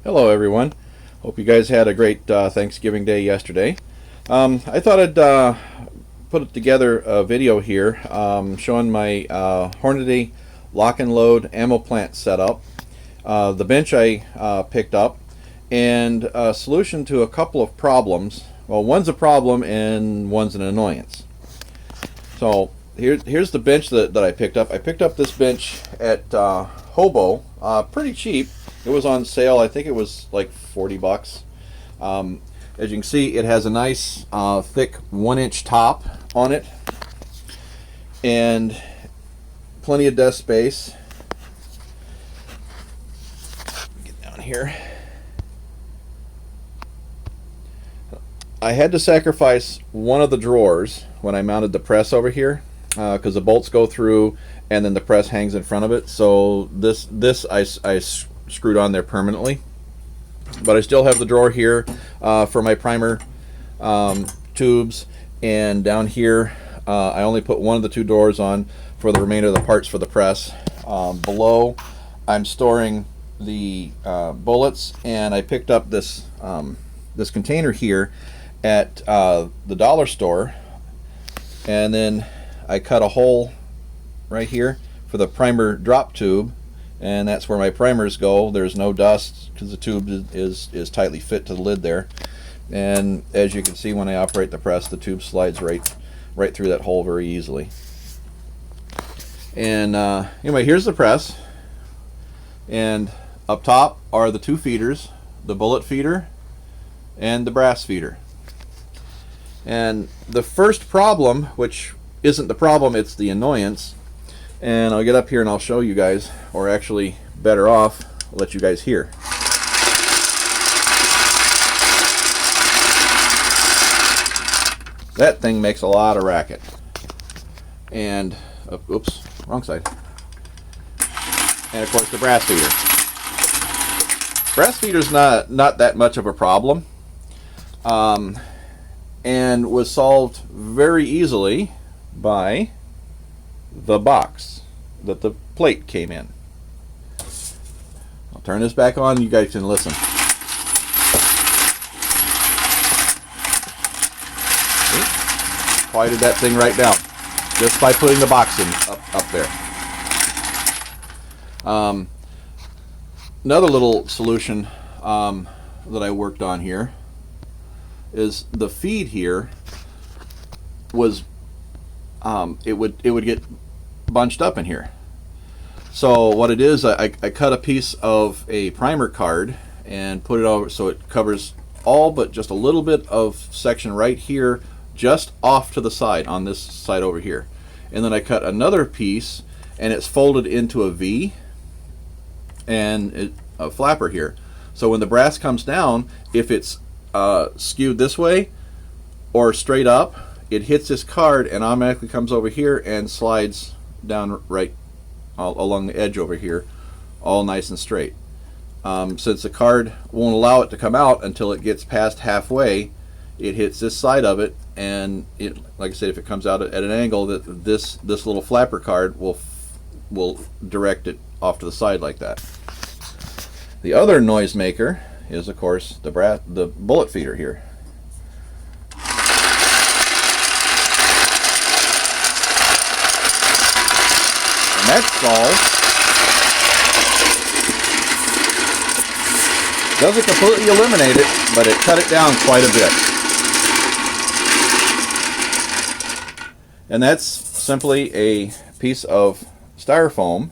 Hello everyone. Hope you guys had a great Thanksgiving Day yesterday. I thought I'd put together a video here showing my Hornady lock and load ammo plant setup, the bench I picked up, and a solution to a couple of problems. Well, one's a problem and one's an annoyance. So here's the bench that I picked up. I picked up this bench at Hobo, pretty cheap. It was on sale. I think it was like 40 bucks. As you can see, it has a nice thick 1-inch top on it and plenty of desk space. Get down here. I had to sacrifice one of the drawers when I mounted the press over here because the bolts go through and then the press hangs in front of it. So this I screwed on there permanently, but I still have the drawer here for my primer tubes, and down here I only put one of the two doors on for the remainder of the parts for the press. Below I'm storing the bullets, and I picked up this this container here at the dollar store, and then I cut a hole right here for the primer drop tube, and that's where my primers go. There's no dust because the tube is tightly fit to the lid there, and as you can see, when I operate the press, the tube slides right through that hole very easily. And anyway, here's the press, and up top are the two feeders, the bullet feeder and the brass feeder. And the first problem, which isn't the problem, it's the annoyance, and I'll get up here and I'll show you guys, or actually better off, I'll let you guys hear. That thing makes a lot of racket. And oops, wrong side. And of course the brass feeder. Brass feeder's not that much of a problem, and was solved very easily by the box that the plate came in. I'll turn this back on, you guys can listen. Quieted that thing right down just by putting the box in up there. Another little solution that I worked on here is the feed here was it would get bunched up in here. So what it is, I cut a piece of a primer card and put it over so it covers all but just a little bit of section right here, just off to the side on this side over here. And then I cut another piece and it's folded into a V and a flapper here. So when the brass comes down, if it's skewed this way or straight up, it hits this card and automatically comes over here and slides down right along the edge over here, all nice and straight. Since the card won't allow it to come out until it gets past halfway, it hits this side of it, and it, like I said, if it comes out at an angle, that this little flapper card will direct it off to the side like that. The other noise maker is, of course, the bullet feeder here. And that's all. Doesn't completely eliminate it, but it cut it down quite a bit. And that's simply a piece of styrofoam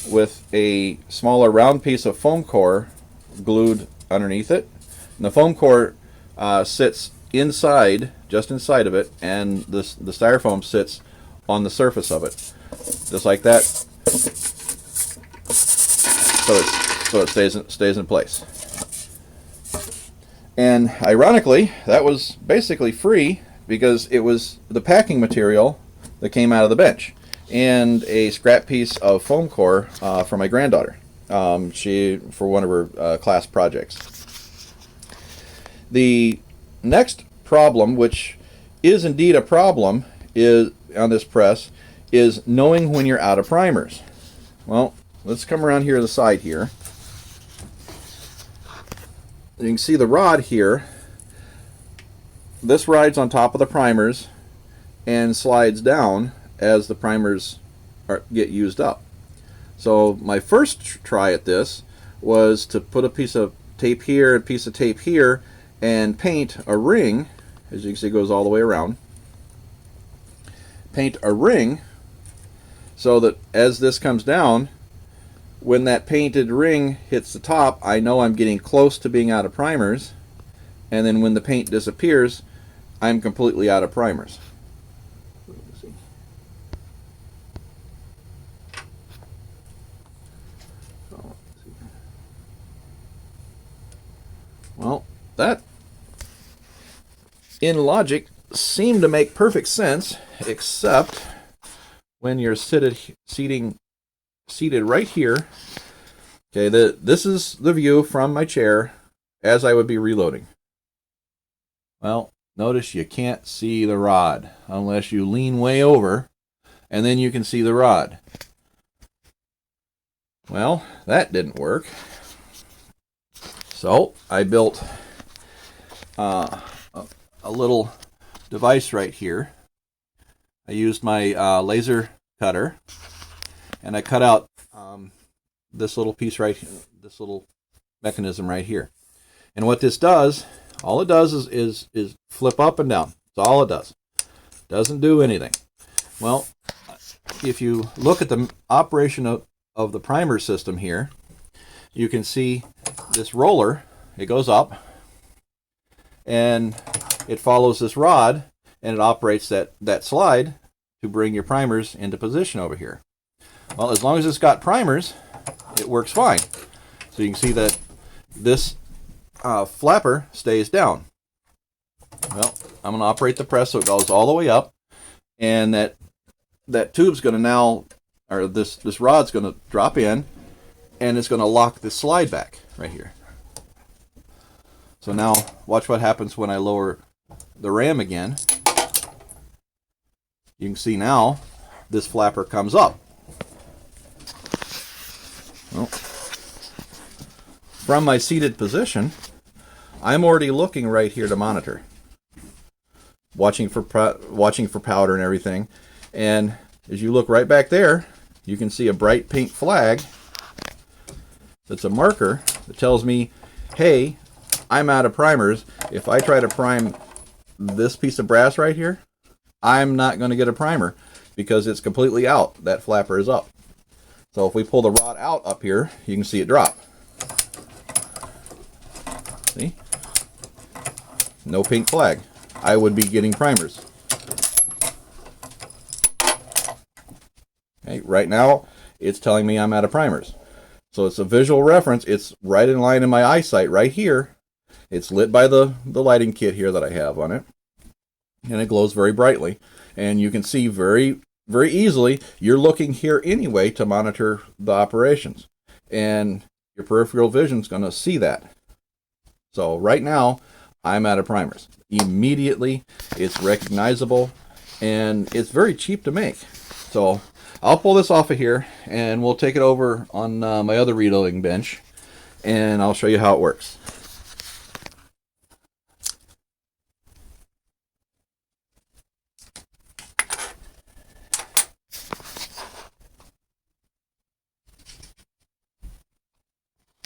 with a smaller round piece of foam core glued underneath it. And the foam core sits inside, just inside of it, and the styrofoam sits on the surface of it, just like that. So it stays in place. And ironically, that was basically free because it was the packing material that came out of the bench and a scrap piece of foam core for my granddaughter. She for one of her class projects. The next problem, which is indeed a problem, is on this press, is knowing when you're out of primers. Well, let's come around here to the side here. you can see the rod here. This rides on top of the primers and slides down as the primers get used up. So my first try at this was to put a piece of tape here, a piece of tape here, and paint a ring. As you can see, it goes all the way around. Paint a ring so that as this comes down, when that painted ring hits the top, I know I'm getting close to being out of primers, and then when the paint disappears, I'm completely out of primers. Well, that in logic seemed to make perfect sense, except when you're seated right here. Okay, this is the view from my chair as I would be reloading. Well, notice you can't see the rod unless you lean way over, and then you can see the rod. Well, that didn't work. So I built a little device right here. I used my laser cutter, and I cut out this little piece right here, this little mechanism right here. And what this does, all it does is flip up and down. That's all it does. Doesn't do anything. Well, if you look at the operation of the primer system here, you can see this roller. It goes up and it follows this rod, and it operates that slide to bring your primers into position over here. Well, as long as it's got primers, it works fine. So you can see that this flapper stays down. Well, I'm going to operate the press so it goes all the way up, and that tube's going to now, or this rod's going to drop in, and it's going to lock this slide back right here. So now watch what happens when I lower the ram again. You can see now this flapper comes up. Well, from my seated position, I'm already looking right here to monitor, watching for powder and everything. And as you look right back there, you can see a bright pink flag that's a marker that tells me, hey, I'm out of primers. If I try to prime this piece of brass right here, I'm not going to get a primer because it's completely out. That flapper is up. So if we pull the rod out up here, you can see it drop. See? No pink flag. I would be getting primers. Okay, right now, it's telling me I'm out of primers. So it's a visual reference. It's right in line in my eyesight right here. It's lit by the lighting kit here that I have on it. And it glows very brightly. And you can see very, very easily, you're looking here anyway to monitor the operations. And your peripheral vision is going to see that. So right now, I'm out of primers. Immediately, it's recognizable, and it's very cheap to make. So I'll pull this off of here, and we'll take it over on my other reloading bench, and I'll show you how it works.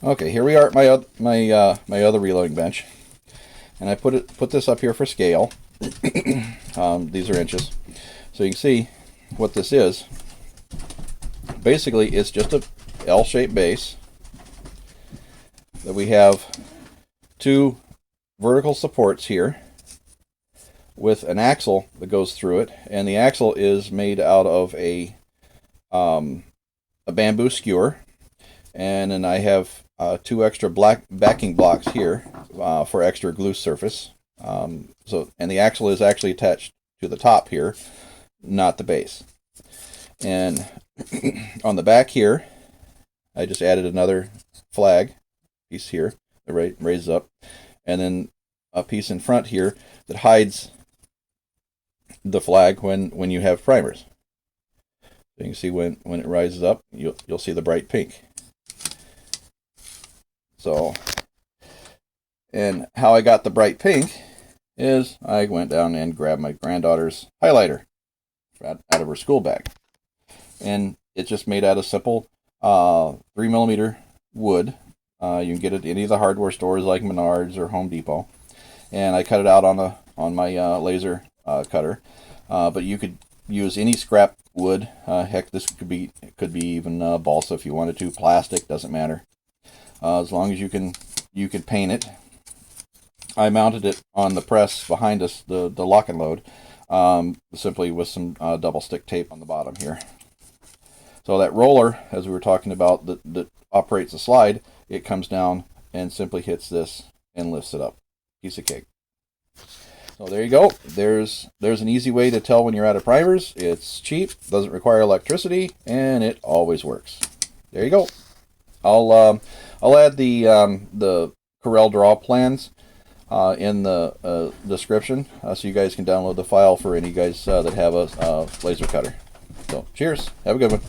Okay, here we are at my other reloading bench, and I put this up here for scale. These are inches, so you can see what this is. Basically, it's just a L-shaped base that we have two vertical supports here with an axle that goes through it, and the axle is made out of a bamboo skewer, and then I have two extra black backing blocks here for extra glue surface. And the axle is actually attached to the top here, not the base. And on the back here, I just added another flag piece here that raises up, and then a piece in front here that hides the flag when you have primers. So you can see when it rises up, you'll see the bright pink. So And how I got the bright pink is I went down and grabbed my granddaughter's highlighter out of her school bag. And it's just made out of simple 3mm wood. You can get it at any of the hardware stores like Menards or Home Depot. And I cut it out on my laser cutter. But you could use any scrap wood. Heck, this could be even balsa if you wanted to. Plastic, doesn't matter. As long as you can paint it. I mounted it on the press behind us, the lock and load, simply with some double stick tape on the bottom here. So that roller, as we were talking about, that operates the slide, it comes down and simply hits this and lifts it up. Piece of cake. So there you go. There's an easy way to tell when you're out of primers. It's cheap, doesn't require electricity, and it always works. There you go. I'll add the Corel Draw plans in the description, so you guys can download the file for any guys that have a laser cutter. So cheers. Have a good one.